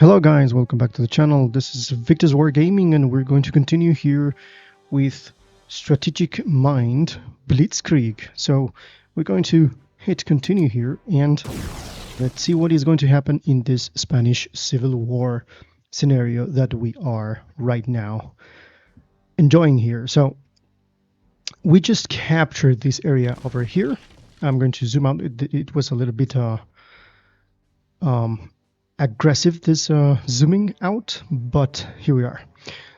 Hello guys, welcome back to the channel. This is Victor's War Gaming and we're going to continue here with Strategic Mind Blitzkrieg. So we're going to hit continue here and let's see what is going to happen in this Spanish Civil War scenario that we are right now enjoying here. So we just captured this area over here. I'm going to zoom out. It was a little bit aggressive, this zooming out, but here we are.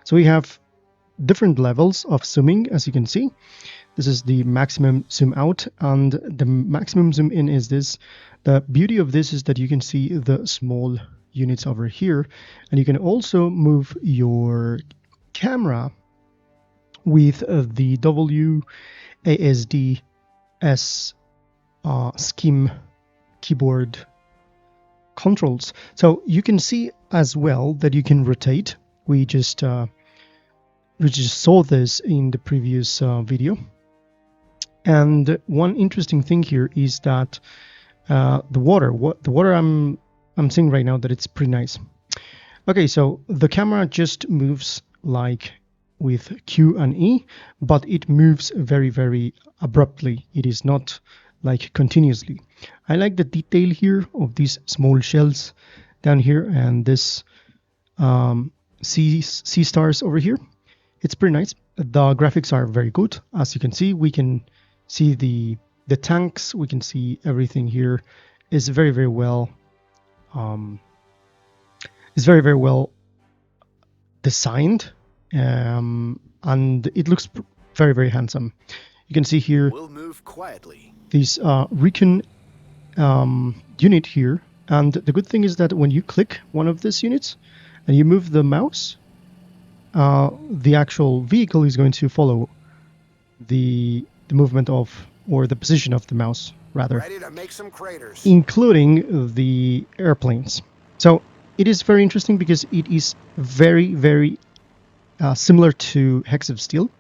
So we have different levels of zooming, as you can see. This is the maximum zoom out, and the maximum zoom in is this. The beauty of this is that you can see the small units over here, and you can also move your camera with the WASD scheme keyboard controls. So you can see as well that you can rotate. We just saw this in the previous video. And one interesting thing here is that the water I'm seeing right now, that it's pretty nice. Okay, so the camera just moves like with Q and E, but it moves very, very abruptly. It is not like continuously. I like the detail here of these small shells down here and this sea stars over here. It's pretty nice. The graphics are very good. As you can see, we can see the tanks. We can see everything here is very, very well. Is very, very well designed, and it looks very, very handsome. You can see here. We'll move quietly. This recon unit here, and the good thing is that when you click one of these units and you move the mouse, the actual vehicle is going to follow the movement of, or the position of the mouse rather, Ready to make some craters. including the airplanes. So it is very interesting because it is very, very similar to Hex of Steel.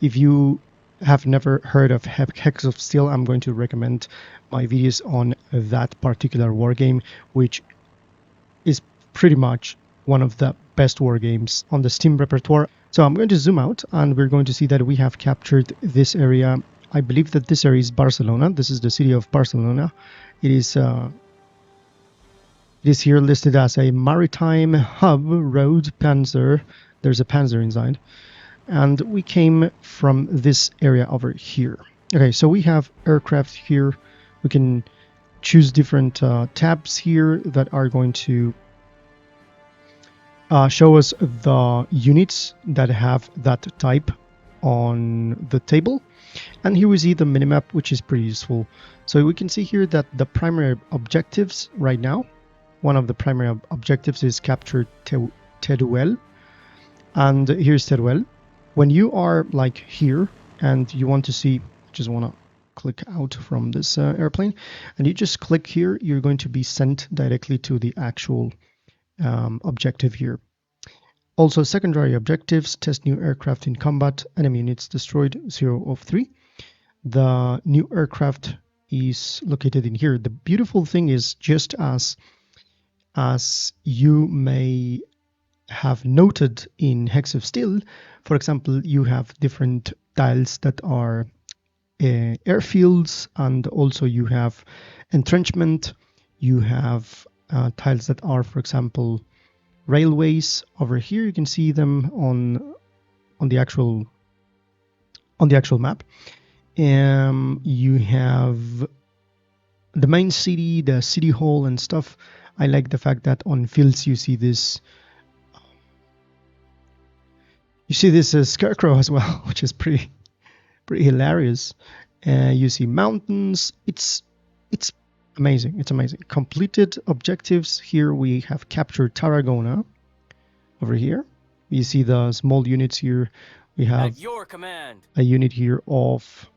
If you have never heard of Hex of Steel, I'm going to recommend my videos on that particular war game, which is pretty much one of the best war games on the Steam repertoire. So I'm going to zoom out and we're going to see that we have captured this area. I believe that this area is Barcelona. This is the city of Barcelona. It is here listed as a maritime hub, road, panzer. There's a panzer inside. And we came from this area over here. Okay, so we have aircraft here. We can choose different tabs here that are going to show us the units that have that type on the table. And here we see the minimap, which is pretty useful. So we can see here that the primary objectives right now, one of the primary objectives is capture Teruel. And here's Teruel. When you are like here and you want to see, just want to click out from this airplane, and you just click here, you're going to be sent directly to the actual objective here. Also, secondary objectives: test new aircraft in combat, enemy units destroyed, 0 of 3. The new aircraft is located in here. The beautiful thing is, just as you may have noted in Hex of Steel, for example, you have different tiles that are airfields, and also you have entrenchment. You have tiles that are, for example, railways. Over here you can see them on the actual map. You have the main city, the city hall and stuff. I like the fact that on fields you see this scarecrow as well, which is pretty hilarious. You see mountains. It's amazing. It's amazing. Completed objectives. Here we have captured Tarragona. Over here you see the small units here. We have at your command a unit here of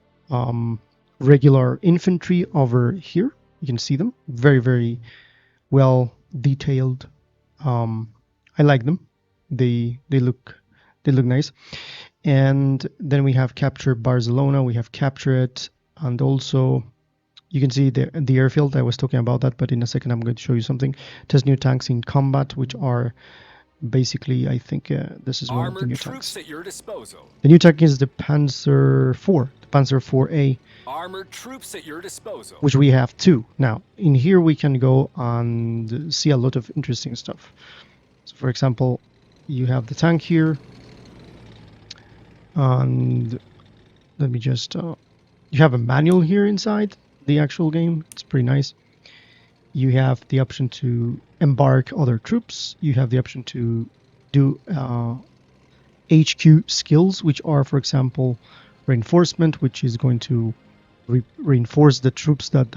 regular infantry over here. You can see them, very, very well detailed. I like them. They look nice. And then we have captured Barcelona. We have captured it, and also You can see the airfield. I was talking about that, but in a second I'm going to show you something. Test new tanks in combat, which are basically, I think this is one of the new tanks. At your disposal. The new tank is the Panzer IV, the Panzer IV-A. Armored troops at your disposal. Which we have two. Now, in here we can go and see a lot of interesting stuff. So, for example, you have the tank here. And let me just... you have a manual here inside the actual game. It's pretty nice. You have the option to embark other troops. You have the option to do HQ skills, which are, for example, reinforcement, which is going to reinforce the troops that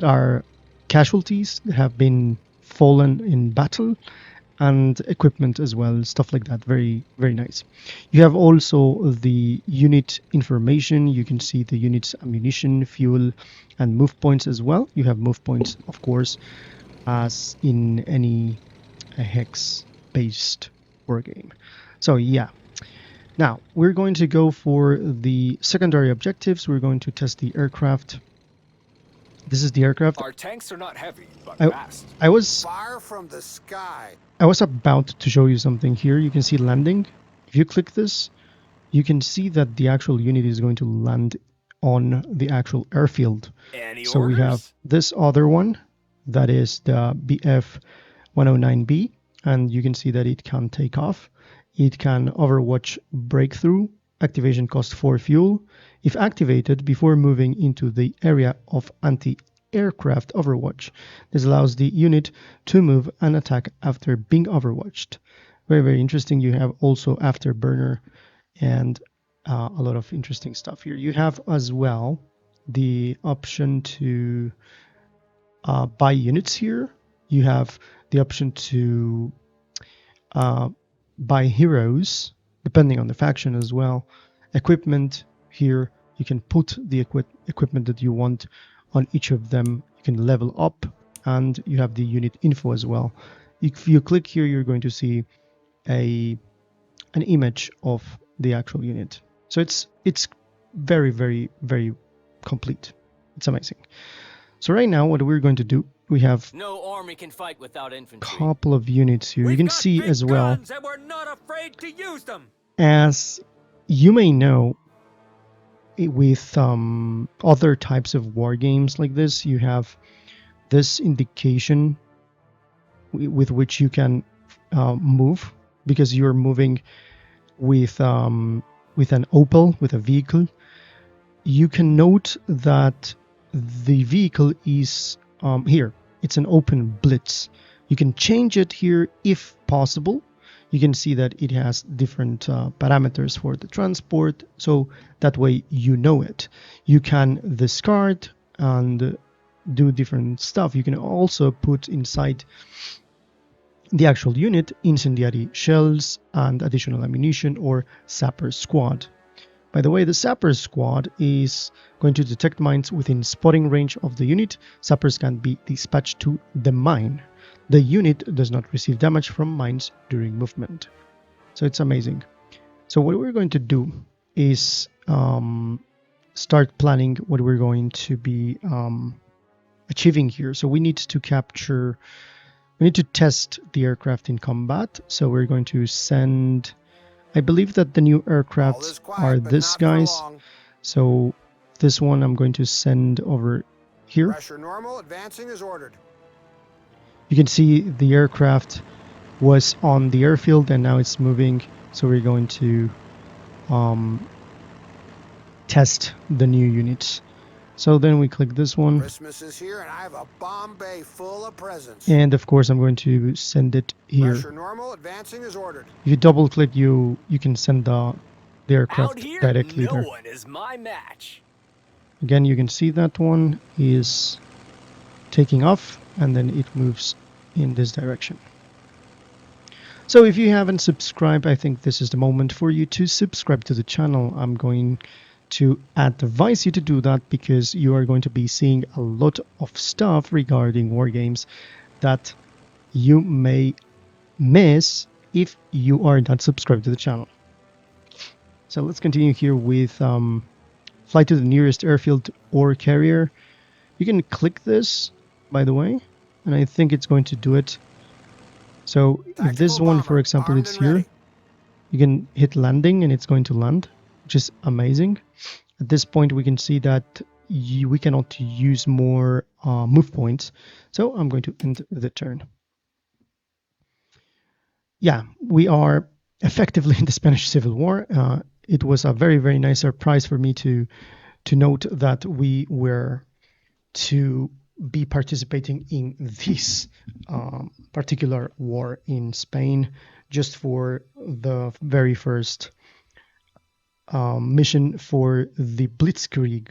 are casualties, that have been fallen in battle, and equipment as well, stuff like that. Very, very nice. You have also the unit information. You can see the unit's ammunition, fuel, and move points as well. You have move points, of course, as in any hex-based war game. So yeah. Now, we're going to go for the secondary objectives. We're going to test the aircraft. This is the aircraft. Our tanks are not heavy, but fast. I was Fire from the sky. I was about to show you something here. You can see landing. If you click this, you can see that the actual unit is going to land on the actual airfield. So we have this other one, that is the BF-109B, and you can see that it can take off. It can overwatch breakthrough. Activation cost 4 fuel. If activated before moving into the area of anti-aircraft overwatch, this allows the unit to move and attack after being overwatched. Very, very interesting. You have also afterburner and a lot of interesting stuff here. You have as well the option to buy units here. You have the option to buy heroes, depending on the faction as well. Equipment here, you can put the equipment that you want on each of them. You can level up, and you have the unit info as well. If you click here, you're going to see an image of the actual unit. So it's very, very, very complete. It's amazing. So right now, what we're going to do, we have no army can fight without infantry. Couple of units here. You can see as well, and we're not afraid to use them. As you may know, with other types of war games like this, you have this indication with which you can move, because you're moving with an Opel, with a vehicle. You can note that the vehicle is here. It's an open blitz. You can change it here if possible. You can see that it has different parameters for the transport, so that way you know it. You can discard and do different stuff. You can also put inside the actual unit incendiary shells and additional ammunition, or sapper squad. By the way, the sapper squad is going to detect mines within spotting range of the unit. Sappers can be dispatched to the mine. The unit does not receive damage from mines during movement. So it's amazing. So what we're going to do is start planning what we're going to be achieving here. So we need to test the aircraft in combat. So we're going to send, I believe that the new aircraft are these guys. So this one I'm going to send over here. Pressure normal, advancing as ordered. You can see the aircraft was on the airfield and now it's moving. So we're going to test the new units. So then we click this one. Christmas is here and I have a bomb bay full of presents. And of course I'm going to send it here. Pressure normal, advancing as ordered. If you double click, you can send the aircraft Out here, directly no there. one is my match. Again, you can see that one is taking off and then it moves in this direction. So if you haven't subscribed, I think this is the moment for you to subscribe to the channel. I'm going to advise you to do that because you are going to be seeing a lot of stuff regarding war games that you may miss if you are not subscribed to the channel. So let's continue here with fly to the nearest airfield or carrier. You can click this, by the way, and I think it's going to do it. So if this Tactical one, for bomber, example, armed it's and here, ready. you can hit landing and it's going to land, which is amazing. At this point, we can see that we cannot use more move points. So I'm going to end the turn. Yeah, we are effectively in the Spanish Civil War. It was a very, very nice surprise for me to note that we were to be participating in this particular war in Spain just for the very first mission for the blitzkrieg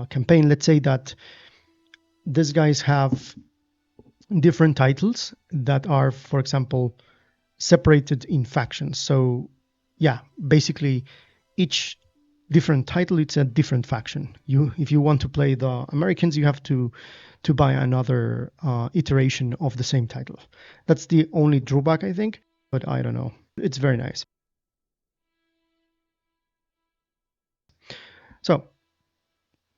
campaign. Let's say that these guys have different titles that are, for example, separated in factions. So yeah, basically each different title, it's a different faction. If you want to play the Americans, you have to buy another iteration of the same title. That's the only drawback, I think, but I don't know. It's very nice. So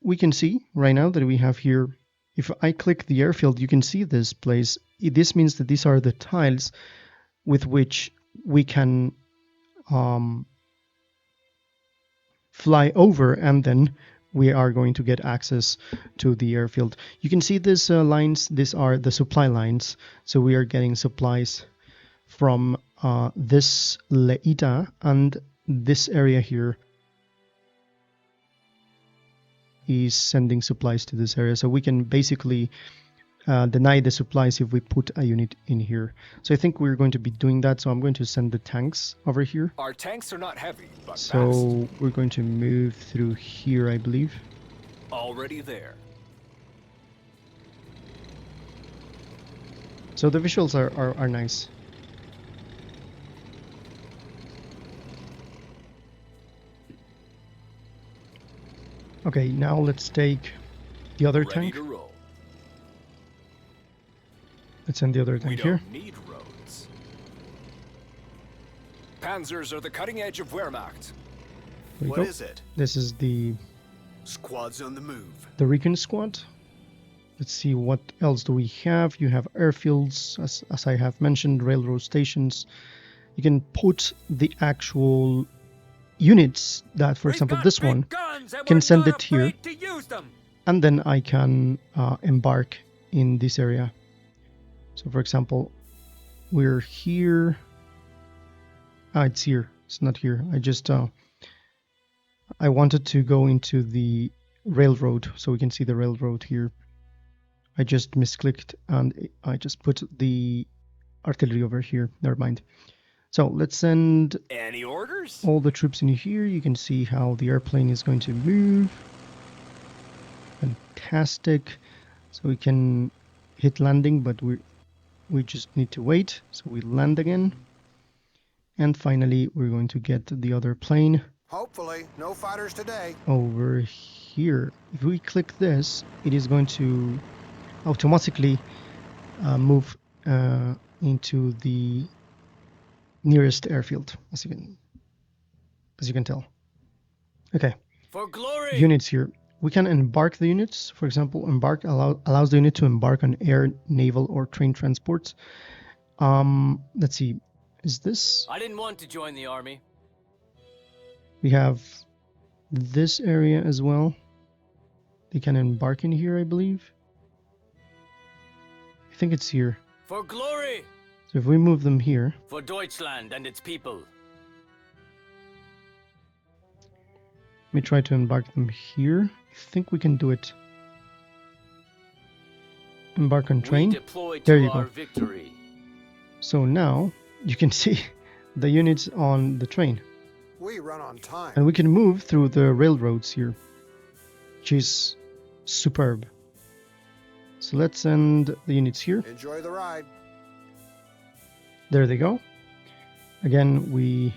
we can see right now that we have here, if I click the airfield, you can see this place. This means that these are the tiles with which we can fly over, and then we are going to get access to the airfield. You can see these lines. These are the supply lines. So we are getting supplies from this Leita, and this area here is sending supplies to this area. So we can basically deny the supplies if we put a unit in here. So I think we're going to be doing that. So I'm going to send the tanks over here. Our tanks are not heavy, but fast. So we're going to move through here, I believe. Already there. So the visuals are nice. Okay, now let's take the other Ready tank. to roll. Let's send the other We tank here. don't need roads. Panzers are the cutting edge of Wehrmacht. There we What go. is it? This is the Squad's on the move. recon squad. Let's see, what else do we have? You have airfields, as I have mentioned, railroad stations. You can put the actual units that, for example, this one, can send it here, and then I can embark in this area. So, for example, we're here. It's here. It's not here. I wanted to go into the railroad, so we can see the railroad here. I just misclicked and I just put the artillery over here. Never mind. So let's send Any orders? all the troops in here. You can see how the airplane is going to move. Fantastic. So we can hit landing, but we just need to wait. So we land again. And finally, we're going to get the other plane Hopefully, no fighters today. over here. If we click this, it is going to automatically move into the nearest airfield, as you can tell. Okay, For glory! units here. We can embark the units. For example, embark allows the unit to embark on air, naval, or train transports. Let's see. Is this? I didn't want to join the army. We have this area as well. They can embark in here, I believe. I think it's here. For glory! So if we move them here, For Deutschland and its people. let me try to embark them here. I think we can do it. Embark on train. We deploy to There you our go. victory. So now you can see the units on the train. We run on time. And we can move through the railroads here, which is superb. So let's send the units here. Enjoy the ride. There they go. Again, we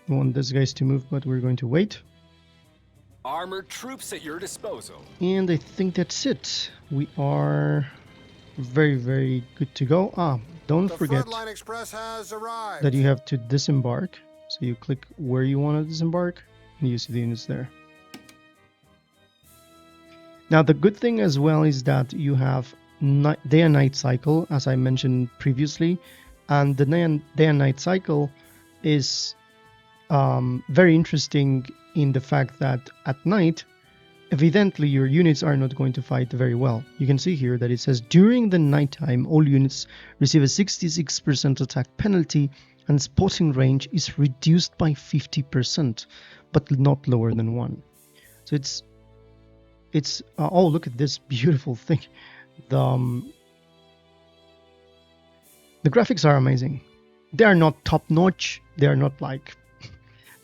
want these guys to move, but we're going to wait. Armored troops at your disposal. And I think that's it. We are very, very good to go. Don't The forget Frontline Express has arrived. that you have to disembark. So you click where you want to disembark. and you see the units there. Now the good thing as well is that you have day and night cycle, as I mentioned previously, and the day and night cycle is very interesting in the fact that at night, evidently your units are not going to fight very well. You can see here that it says during the nighttime all units receive a 66% attack penalty and spotting range is reduced by 50%, but not lower than 1. So it's oh, look at this beautiful thing. The graphics are amazing. They are not top notch. They are not like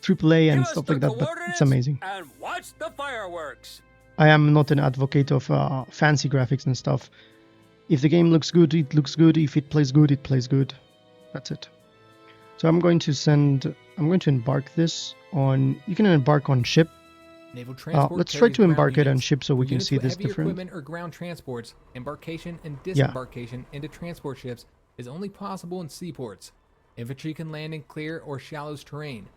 AAA and stuff like that, but it's amazing. And watch the fireworks. I am not an advocate of fancy graphics and stuff. If the game looks good, it looks good. If it plays good, it plays good. That's it. So I'm going to embark this on. You can embark on ship. Naval transport let's try to carries embark ground it on units. ship so we can Units see with this heavy different. equipment or ground transports, embarkation and disembarkation into transport ships is only possible in seaports. Infantry can land in clear or shallow terrain.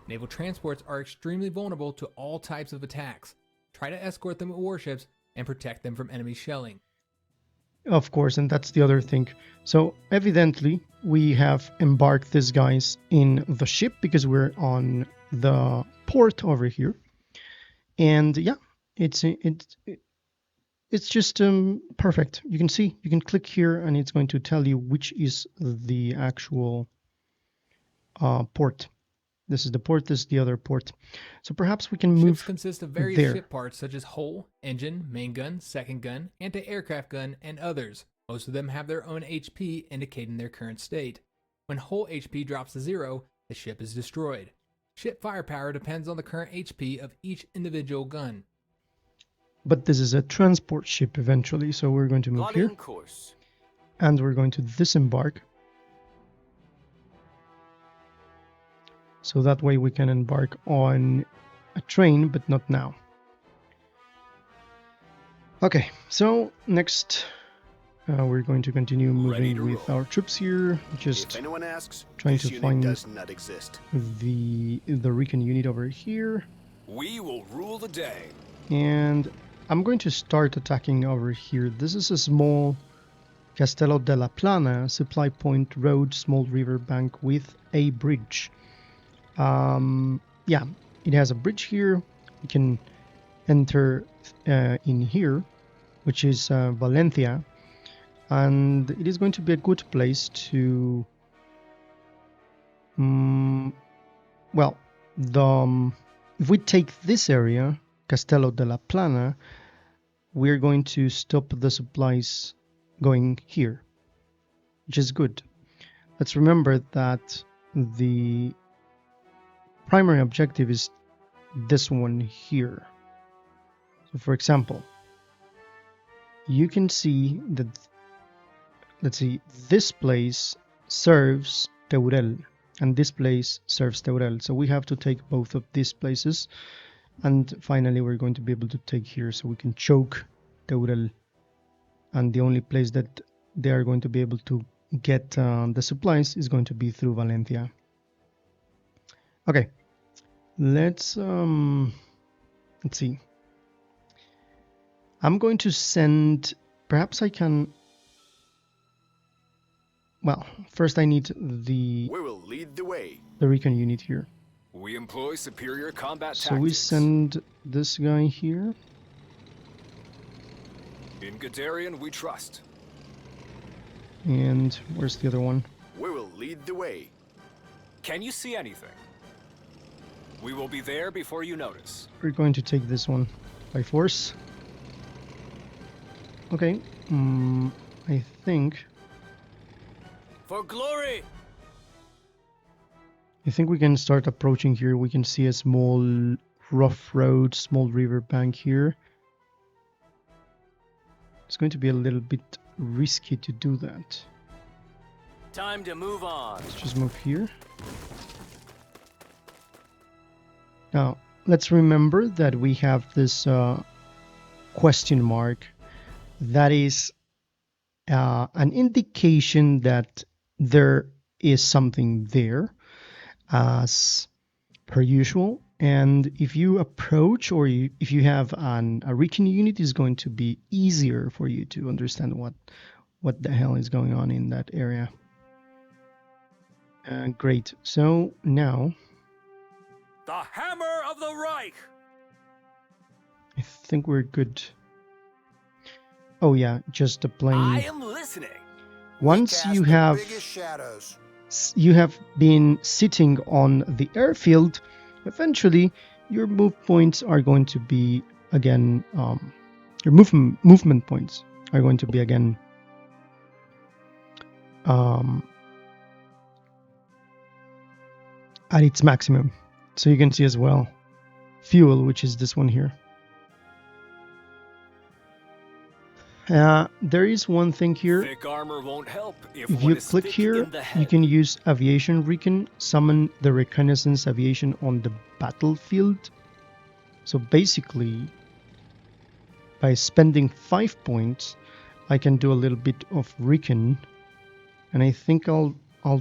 Naval transports are extremely vulnerable to all types of attacks. Try to escort them with warships and protect them from enemy shelling. Of course, and that's the other thing. So evidently we have embarked these guys in the ship because we're on the port over here. And yeah, it's just perfect. You can see, you can click here and it's going to tell you which is the actual port. This is the port, this is the other port. So perhaps we can move Ships consist of various there. ship parts such as hull, engine, main gun, second gun, anti-aircraft gun, and others. Most of them have their own HP indicating their current state. When hull HP drops to 0, the ship is destroyed. Ship firepower depends on the current HP of each individual gun. But this is a transport ship eventually, so we're going to move here. Plotting course. And we're going to disembark. So that way we can embark on a train, but not now. Okay, so next we're going to continue moving with our troops here. Just If anyone asks, trying this to unit find does not exist. the recon unit over here. We will rule the day. And I'm going to start attacking over here. This is a small Castello della Plana supply point road, small river bank with a bridge. Yeah, it has a bridge here. We can enter in here, which is Valencia, and it is going to be a good place to well, if we take this area, Castello della Plana, we're going to stop the supplies going here, which is good. Let's remember that the primary objective is this one here. So for example, you can see that, let's see, this place serves Teurel and this place serves Teurel. So we have to take both of these places, and finally we're going to be able to take here so we can choke Teurel, and the only place that they are going to be able to get the supplies is going to be through Valencia. Okay, let's see. I'm going to send, perhaps I can, well, first I need We will lead the way. the recon unit here. We employ superior combat So tactics. we send this guy here. In Guderian, we trust. And where's the other one? We will lead the way. Can you see anything? We will be there before you notice. We're going to take this one by force. Okay, I think For glory! we can start approaching here. We can see a small rough road, small river bank here. It's going to be a little bit risky to do that. Time to move on. Let's just move here. Now, let's remember that we have this question mark. That is an indication that there is something there. As per usual, And if you approach, or if you have a recon unit, it's going to be easier for you to understand what the hell is going on in that area. Great. So now, The hammer of the Reich! I think we're good. Oh yeah, just a plain. I am listening. Once Cast you the have biggest shadows. been sitting on the airfield, eventually your move points are going to be again. Your movement points are going to be again. At its maximum. So you can see as well fuel, which is this one here. There is one thing here. Thick armor won't help if If one you is click thick here, in the you head. can use aviation recon, summon the reconnaissance aviation on the battlefield. So basically, by spending 5 points, I can do a little bit of recon, and I think I'll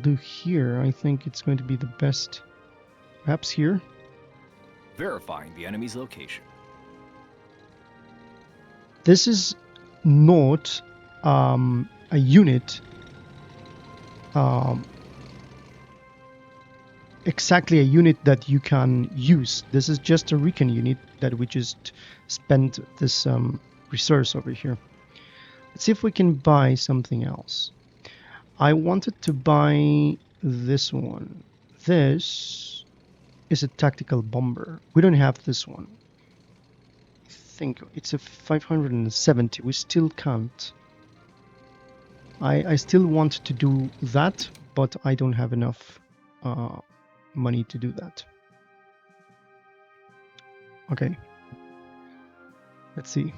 do here. I think it's going to be the best. Perhaps here. Verifying the enemy's location. This is not a unit, exactly a unit that you can use. This is just a recon unit that we just spent this resource over here. Let's see if we can buy something else. I wanted to buy this one. This is a tactical bomber. We don't have this one. I think it's a 570. We still can't. I still want to do that, but I don't have enough money to do that. Okay. Let's see.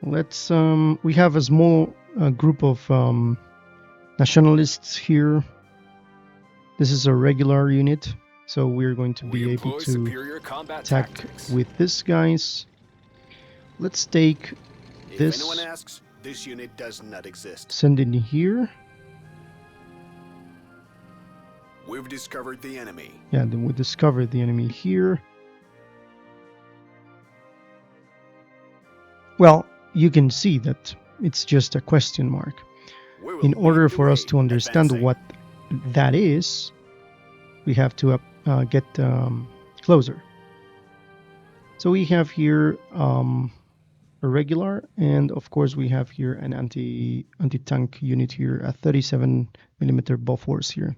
Let's we have a small group of nationalists here. This is a regular unit, so we're going to be able to superior combat attack tactics. with these guys. Let's take If this, anyone asks, this unit does not exist. send it in here. We've discovered the enemy. Yeah, then we discovered the enemy here. Well, you can see that it's just a question mark. We will In order lead the for us way, to understand advancing. what that is, we have to get closer. So we have here a regular, and of course we have here an anti-tank unit here, a 37mm Bofors here.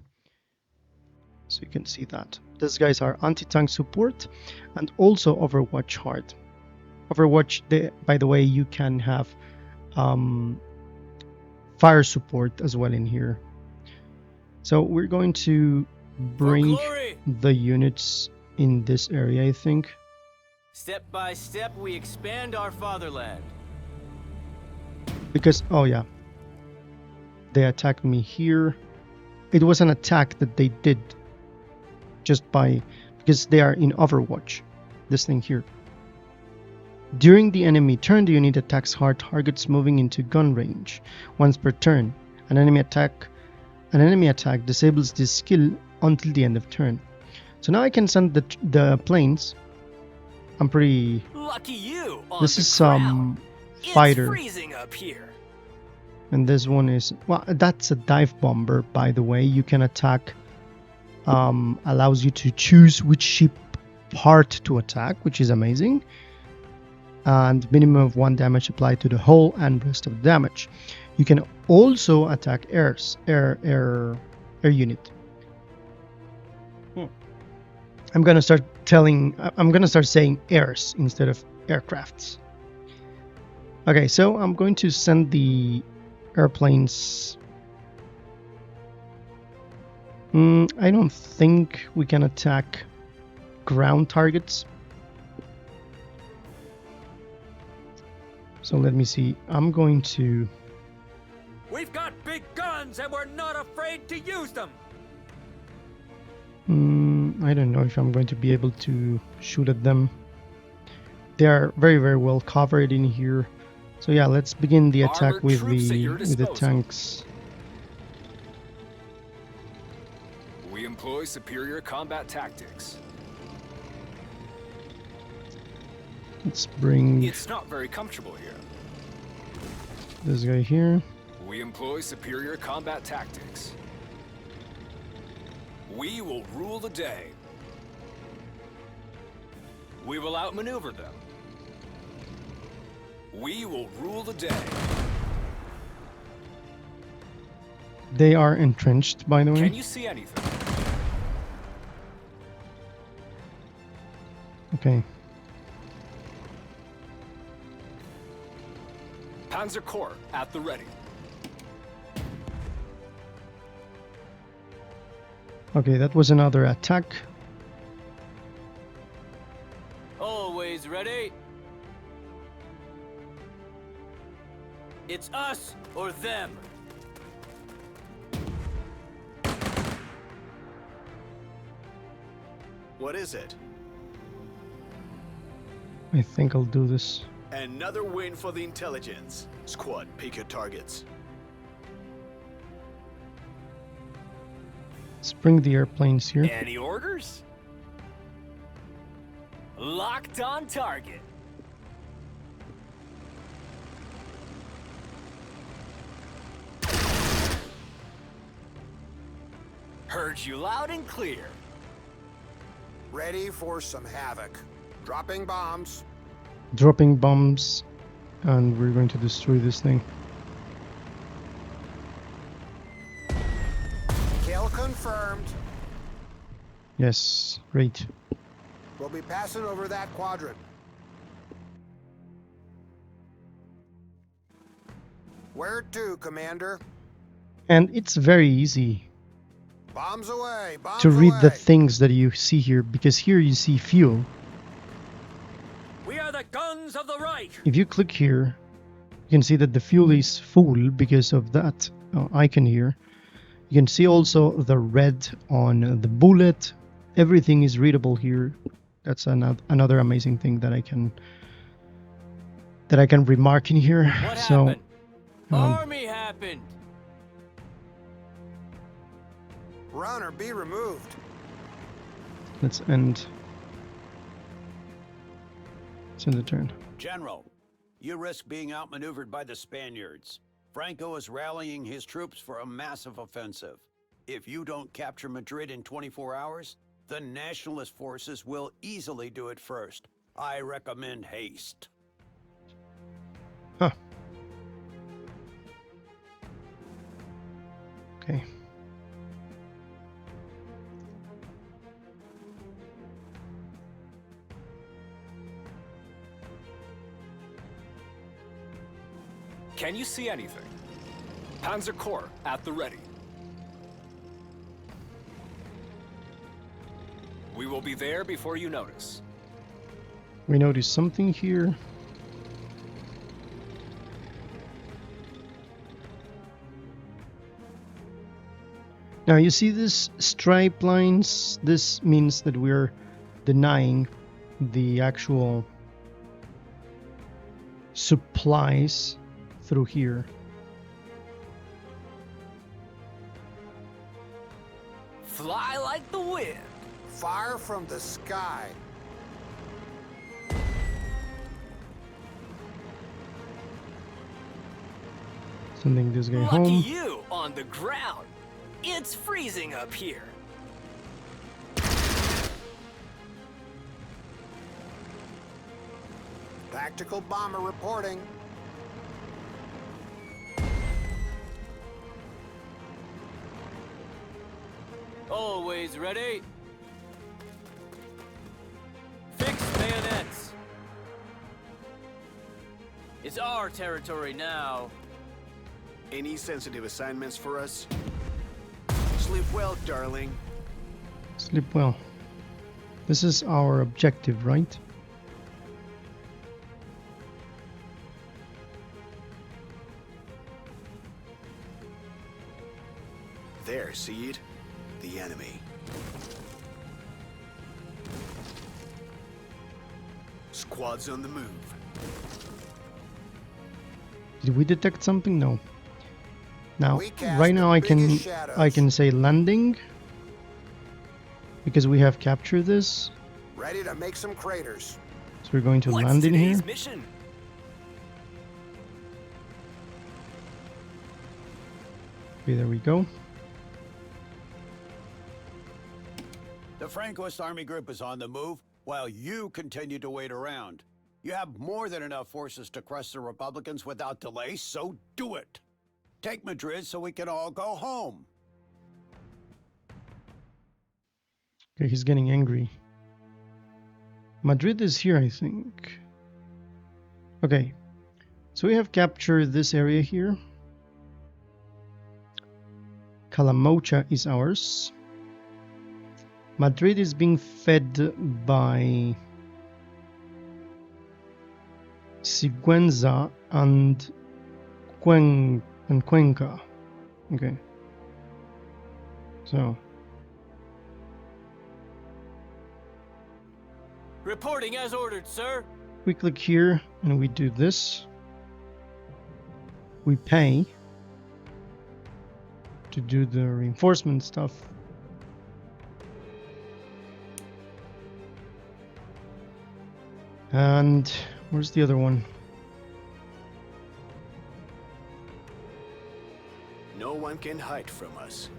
So you can see that. These guys are anti-tank support and also Overwatch hard. Overwatch, by the way, you can have fire support as well in here. So we're going to bring glory! the units in this area, I think. Step by step, we expand our fatherland. Because, oh yeah, they attacked me here. It was an attack that they did just because they are in Overwatch, this thing here. During the enemy turn, the unit attacks hard targets moving into gun range. Once per turn, an enemy attack disables this skill until the end of turn. So now I can send the planes. I'm pretty. Lucky you. On This the is some ground. fighter. It's freezing up here. And this one is, well, that's a dive bomber, by the way. You can attack, allows you to choose which ship part to attack, which is amazing. And minimum of 1 damage applied to the hull and rest of the damage. You can also attack air unit. I'm gonna start saying airs instead of aircrafts. Okay, so I'm going to send the airplanes. I don't think we can attack ground targets. So let me see. I'm going to. We've got big guns and we're not afraid to use them. I don't know if I'm going to be able to shoot at them. They are very, very well covered in here. So yeah, let's begin the attack Armored with troops at your the disposal. tanks. We employ superior combat tactics. Let's bring It's not very comfortable here. this guy here. We employ superior combat tactics. We will rule the day. We will outmaneuver them. We will rule the day. They are entrenched, by the way. Can you see anything? Okay. Panzer Corps at the ready. Okay, that was another attack. Always ready. It's us or them. What is it? I think I'll do this. Another win for the intelligence. Squad, pick your targets. Let's bring the airplanes here. Any orders? Locked on target. Heard you loud and clear. Ready for some havoc. Dropping bombs. Dropping bombs, and we're going to destroy this thing. Kill confirmed. Yes, great. We'll be passing over that quadrant. Where to, Commander? And it's very easy Bombs away. Bombs to read the away. things that you see here, because here you see fuel. We are the guns of the right. If you click here, you can see that the fuel is full because of that icon here. You can see also the red on the bullet. Everything is readable here. That's another amazing thing that I can remark in here. What So happened? Army happened. Run or be removed. let's end the turn. General, you risk being outmaneuvered by the Spaniards. Franco is rallying his troops for a massive offensive. If you don't capture Madrid in 24 hours, the nationalist forces will easily do it first. I recommend haste. Huh. Okay. Can you see anything? Panzer Corps at the ready. We will be there before you notice. We notice something here. Now you see this stripe lines. This means that we're denying the actual supplies through here. Fly like the wind. Fire from the sky. Sending this guy Lucky home. you on the ground. It's freezing up here. Tactical bomber reporting. Always ready. Fix bayonets. It's our territory now. Any sensitive assignments for us? Sleep well, darling. Sleep well. This is our objective, right? There, see it? The enemy. Squad's on the move. Did we detect something? No. Now, We cast right now the I biggest shadows. can say landing. because we have captured this. Ready to make some craters. So we're going to What's land in here. today's mission? Okay, there we go. The Francoist army group is on the move while you continue to wait around. You have more than enough forces to crush the Republicans without delay, so do it. Take Madrid so we can all go home. Okay, he's getting angry. Madrid is here, I think. Okay, so we have captured this area here. Calamocha is ours. Madrid is being fed by Sigüenza and Cuenca. Okay. So Reporting as ordered, sir. we click here and we do this. We pay to do the reinforcement stuff. And where's the other one? No one can hide from us.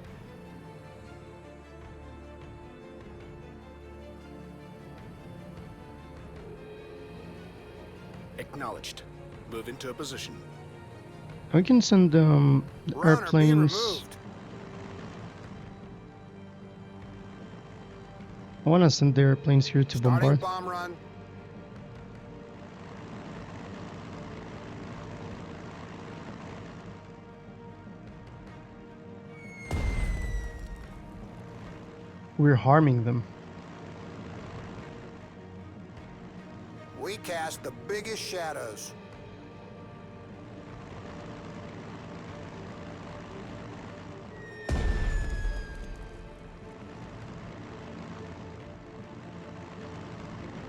Acknowledged. Move into a position. I can send Runner be airplanes. removed. I want to send the airplanes here to Starting bombard. bomb run. We're harming them. We cast the biggest shadows.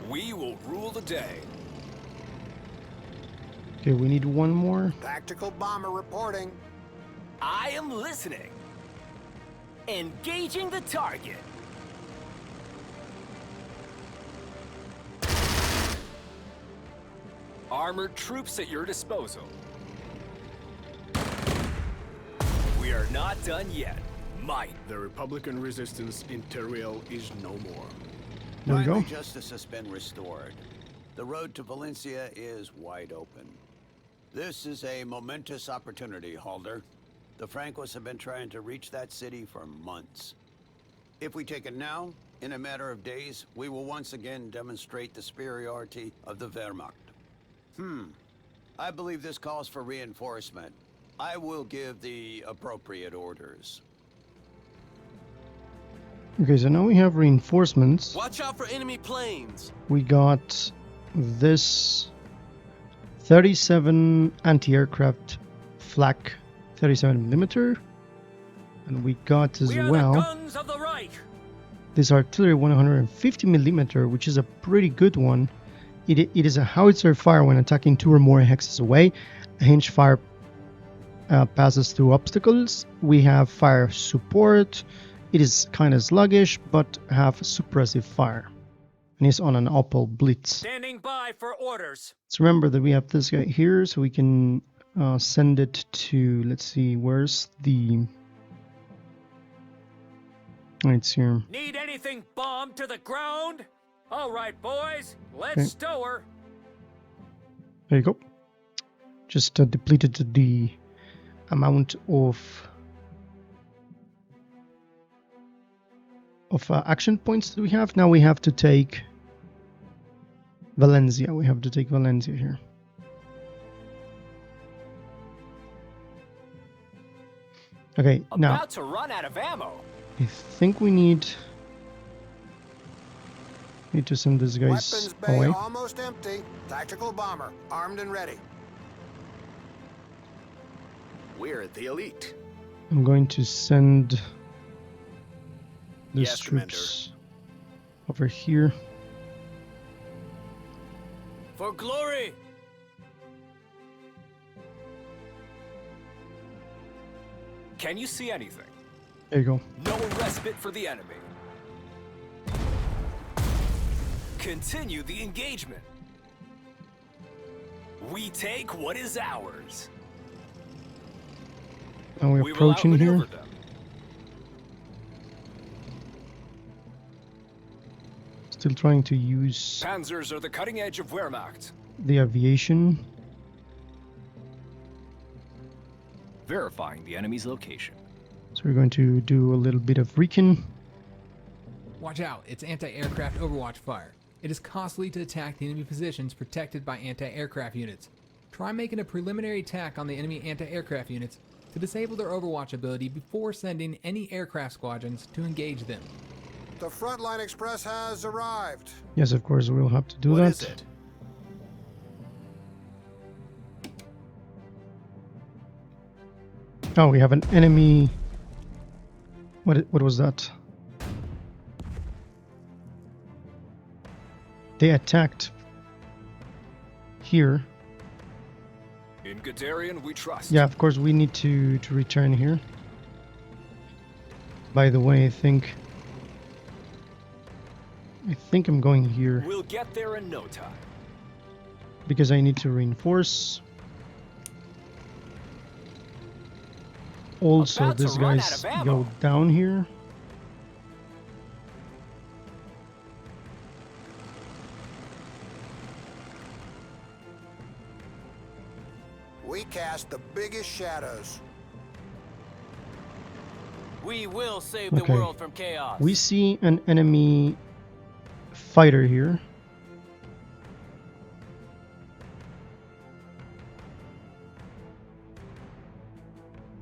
We will rule the day. Okay, we need one more. Tactical bomber reporting. I am listening. Engaging the target. Armored troops at your disposal. We are not done yet. Might. The Republican resistance in Teruel is no more. There we Finally, go. justice has been restored. The road to Valencia is wide open. This is a momentous opportunity, Halder. The Francois have been trying to reach that city for months. If we take it now, in a matter of days, we will once again demonstrate the superiority of the Wehrmacht. I believe this calls for reinforcement. I will give the appropriate orders. Okay, so now we have reinforcements. Watch out for enemy planes. We got this 37 anti-aircraft flak 37mm, and we got as We are the well guns of the Reich. this artillery 150mm, which is a pretty good one. It is a howitzer fire when attacking 2 or more hexes away. A hinge fire passes through obstacles. We have fire support. It is kind of sluggish, but have suppressive fire. And is on an Opel Blitz. Standing by for orders. So remember that we have this guy here, so we can send it to, let's see, where's the... Oh, it's here. Need anything bombed to the ground? All right, boys, let's stow her. There you go. Just depleted the amount of action points that we have. Now we have to take Valencia. We have to take Valencia here. Okay, now About to run out of ammo. I think we need to send these guys Weapons bay away. almost empty. Tactical bomber, armed and ready. We're the elite. I'm going to send these Yes, Commander. troops over here. For glory. Can you see anything? There you go. No respite for the enemy. Continue the engagement. We take what is ours. And we're We will approaching here. outmaneuver them. Still trying to use Panzers are the cutting edge of Wehrmacht. the aviation. Verifying the enemy's location. So we're going to do a little bit of recon. Watch out, it's anti-aircraft overwatch fire. It is costly to attack the enemy positions protected by anti-aircraft units. Try making a preliminary attack on the enemy anti-aircraft units to disable their overwatch ability before sending any aircraft squadrons to engage them. The Frontline Express has arrived. Yes, of course, we'll have to do What that. is it? Oh, we have an enemy. What was that? They attacked here. In Guderian, we trust. Yeah, of course, we need to return here. By the way, I think I'm going here We'll get there in no time. because I need to reinforce. Also, About to these run guys out of ammo. go down here. We cast the biggest shadows. We will save the Okay. world from chaos. We see an enemy fighter here.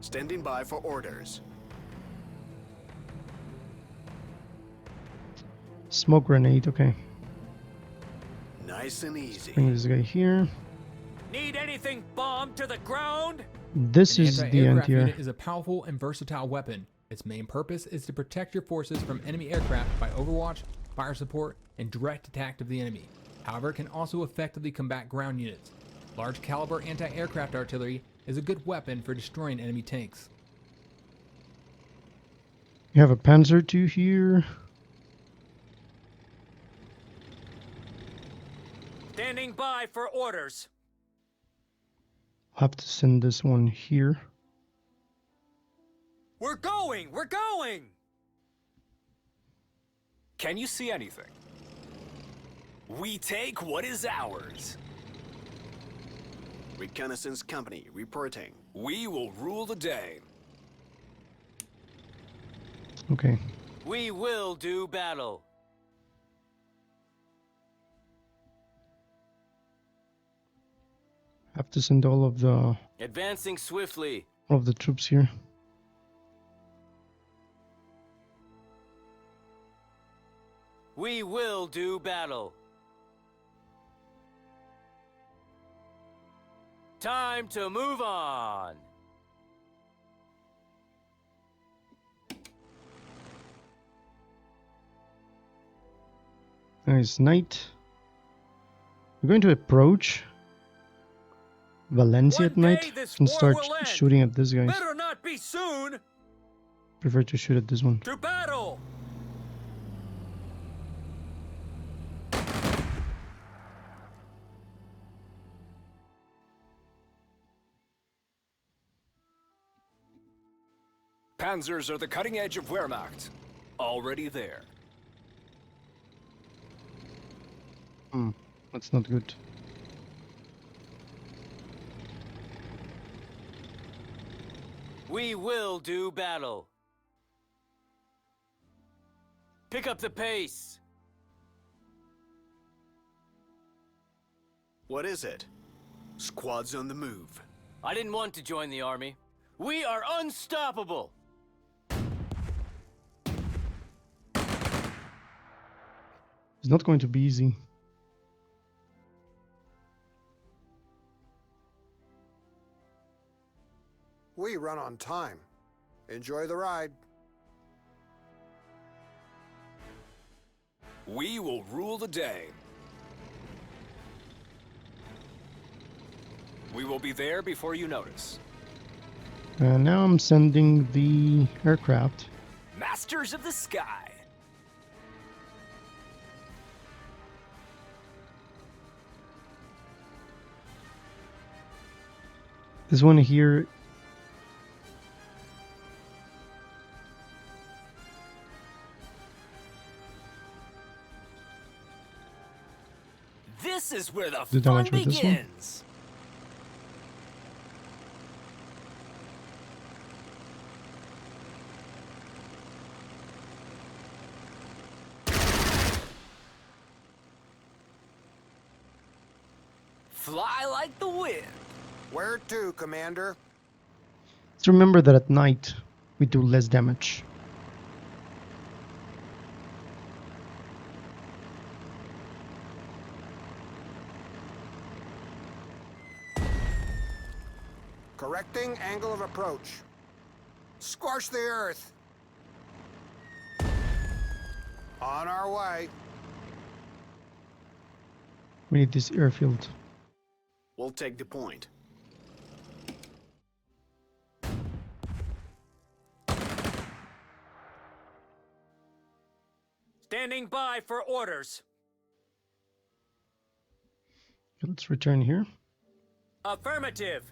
Standing by for orders. Smoke grenade, okay. Nice and easy. Bring this guy here. Need anything bombed to the ground? This An is the anti-aircraft anti-air. unit is a powerful and versatile weapon. Its main purpose is to protect your forces from enemy aircraft by overwatch, fire support, and direct attack of the enemy. However, it can also effectively combat ground units. Large caliber anti-aircraft artillery is a good weapon for destroying enemy tanks. You have a Panzer II here. Standing by for orders. I'll have to send this one here. We're going! We're going! Can you see anything? We take what is ours. Reconnaissance company reporting. We will rule the day. Okay. We will do battle. Have to send all of the Advancing swiftly. troops here. We will do battle. Time to move on. Nice night. We're going to approach Valencia at One day night this and war start will end. shooting at these guys. Better not be soon. Prefer to shoot at this one. To battle. Panzers are the cutting edge of Wehrmacht. Already there. That's not good. We will do battle. Pick up the pace. What is it? Squads on the move. I didn't want to join the army. We are unstoppable. It's not going to be easy. We run on time. Enjoy the ride. We will rule the day. We will be there before you notice. Now I'm sending the aircraft. Masters of the sky. This one here. This is where the The fun damage with this one. begins. Fly like the wind. Where to, Commander? Let's remember that at night we do less damage. Correcting angle of approach. Scorch the earth. On our way. We need this airfield. We'll take the point. Standing by for orders. Let's return here. Affirmative.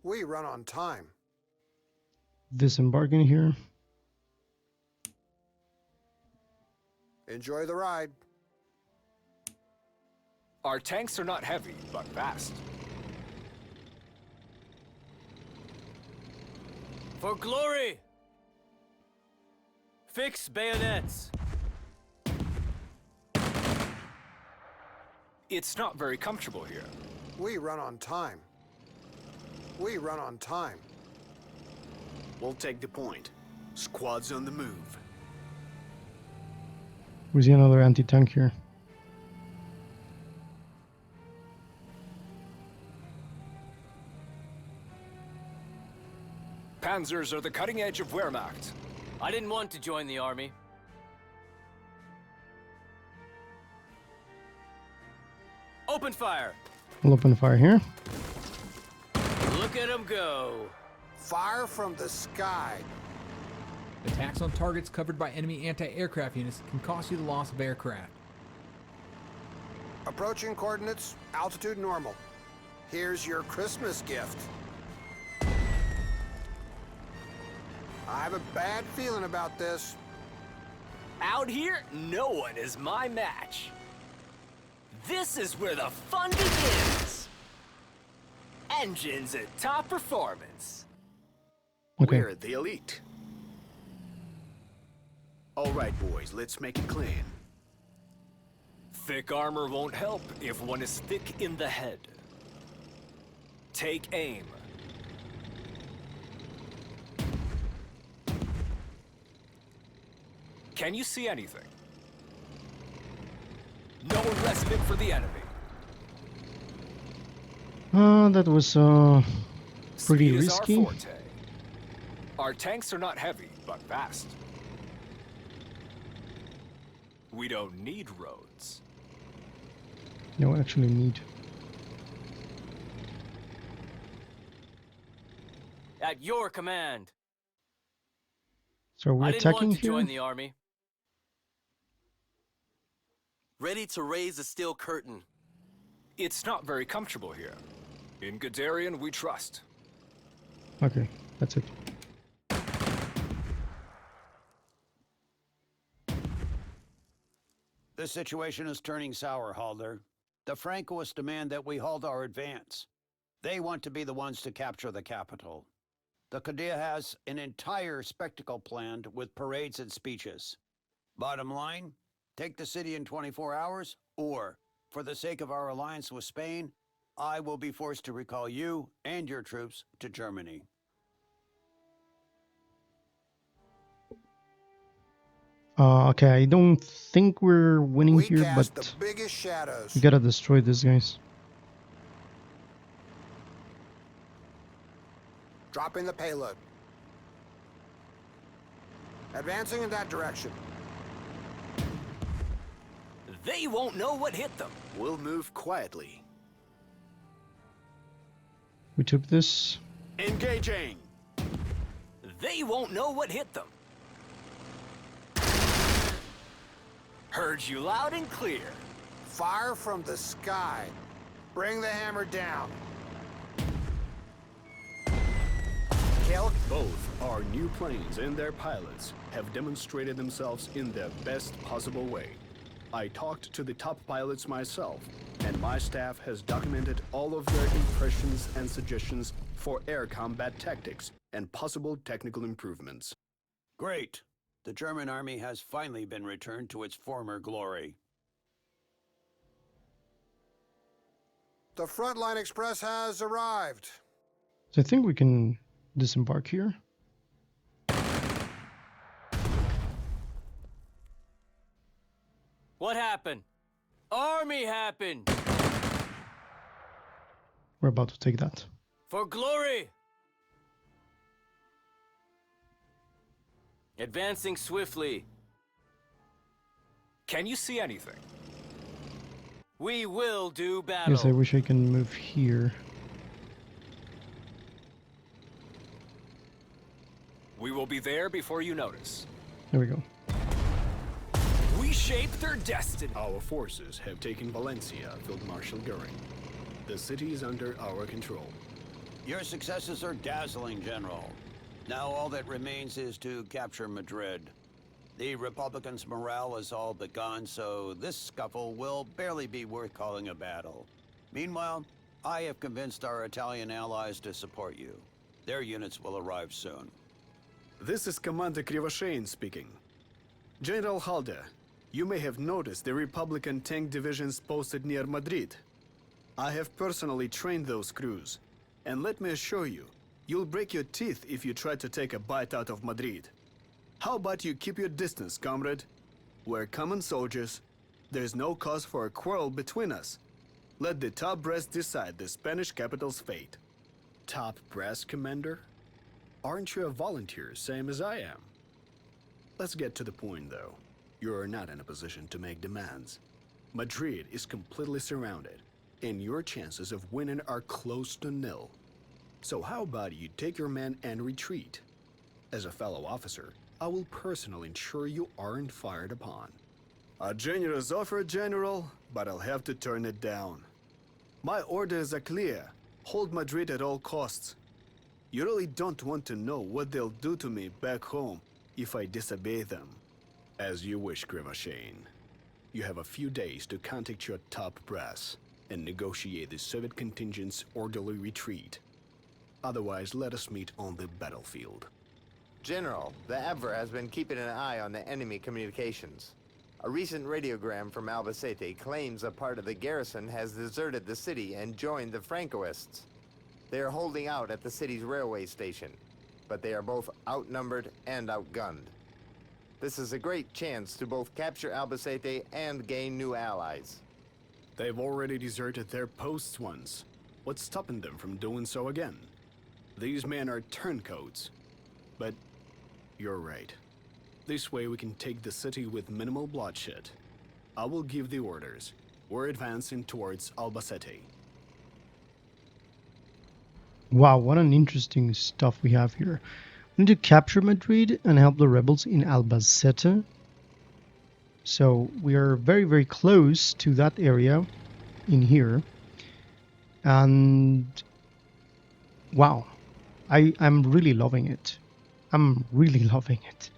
We run on time. Disembark in here. Enjoy the ride. Our tanks are not heavy, but fast. For glory! Fix bayonets. It's not very comfortable here. We run on time. We run on time. We'll take the point. Squad's on the move. We see another anti-tank here. Panzers are the cutting edge of Wehrmacht. I didn't want to join the army. Open fire. We'll open fire here. Look at them go. Fire from the sky. Attacks on targets covered by enemy anti-aircraft units can cost you the loss of aircraft. Approaching coordinates, altitude normal. Here's your Christmas gift. I have a bad feeling about this. Out here, no one is my match. This is where the fun begins. Engines at top performance. Okay. We're the elite. All right, boys, let's make it clean. Thick armor won't help if one is thick in the head. Take aim. Can you see anything? No respite for the enemy. That was pretty Speed is risky. our forte. Our tanks are not heavy, but fast. We don't need roads. No, actually need. At your command. So we're I didn't attacking want to here. join the army. Ready to raise the steel curtain. It's not very comfortable here. In Guderian, we trust. Okay, that's it. The situation is turning sour, Halder. The Francoists demand that we halt our advance. They want to be the ones to capture the capital. The Qadea has an entire spectacle planned with parades and speeches. Bottom line, take the city in 24 hours, or, for the sake of our alliance with Spain, I will be forced to recall you and your troops to Germany. Okay, I don't think we're winning We here, cast but the biggest shadows. we gotta destroy these guys. Dropping the payload. Advancing in that direction. They won't know what hit them. We'll move quietly. We took this. Engaging! They won't know what hit them. Heard you loud and clear. Fire from the sky. Bring the hammer down. Kill. Both our new planes and their pilots have demonstrated themselves in the best possible way. I talked to the top pilots myself, and my staff has documented all of their impressions and suggestions for air combat tactics and possible technical improvements. Great. The German army has finally been returned to its former glory. The Frontline Express has arrived. So I think we can disembark here. What happened? Army happened! We're about to take that. For glory! Advancing swiftly. Can you see anything? We will do battle. Yes, I wish I can move here. We will be there before you notice. There we go. We shape their destiny. Our forces have taken Valencia, Field Marshal Goering. The city is under our control. Your successes are dazzling, General. Now all that remains is to capture Madrid. The Republicans' morale is all but gone, so this scuffle will barely be worth calling a battle. Meanwhile, I have convinced our Italian allies to support you. Their units will arrive soon. This is Commander Krivoshein speaking. General Halder, you may have noticed the Republican tank divisions posted near Madrid. I have personally trained those crews, and let me assure you, you'll break your teeth if you try to take a bite out of Madrid. How about you keep your distance, comrade? We're common soldiers. There's no cause for a quarrel between us. Let the top brass decide the Spanish capital's fate. Top brass, Commander? Aren't you a volunteer, same as I am? Let's get to the point, though. You're not in a position to make demands. Madrid is completely surrounded, and your chances of winning are close to nil. So how about you take your men and retreat? As a fellow officer, I will personally ensure you aren't fired upon. A generous offer, General, but I'll have to turn it down. My orders are clear. Hold Madrid at all costs. You really don't want to know what they'll do to me back home if I disobey them. As you wish, Krivoshein. You have a few days to contact your top brass and negotiate the Soviet contingent's orderly retreat. Otherwise, let us meet on the battlefield. General, the Abwehr has been keeping an eye on the enemy communications. A recent radiogram from Albacete claims a part of the garrison has deserted the city and joined the Francoists. They are holding out at the city's railway station, but they are both outnumbered and outgunned. This is a great chance to both capture Albacete and gain new allies. They've already deserted their posts once. What's stopping them from doing so again? These men are turncoats. But you're right. This way we can take the city with minimal bloodshed. I will give the orders. We're advancing towards Albacete. Wow, what an interesting stuff we have here. We need to capture Madrid and help the rebels in Albacete. So we are very, very close to that area in here. And wow, I'm really loving it. I'm really loving it.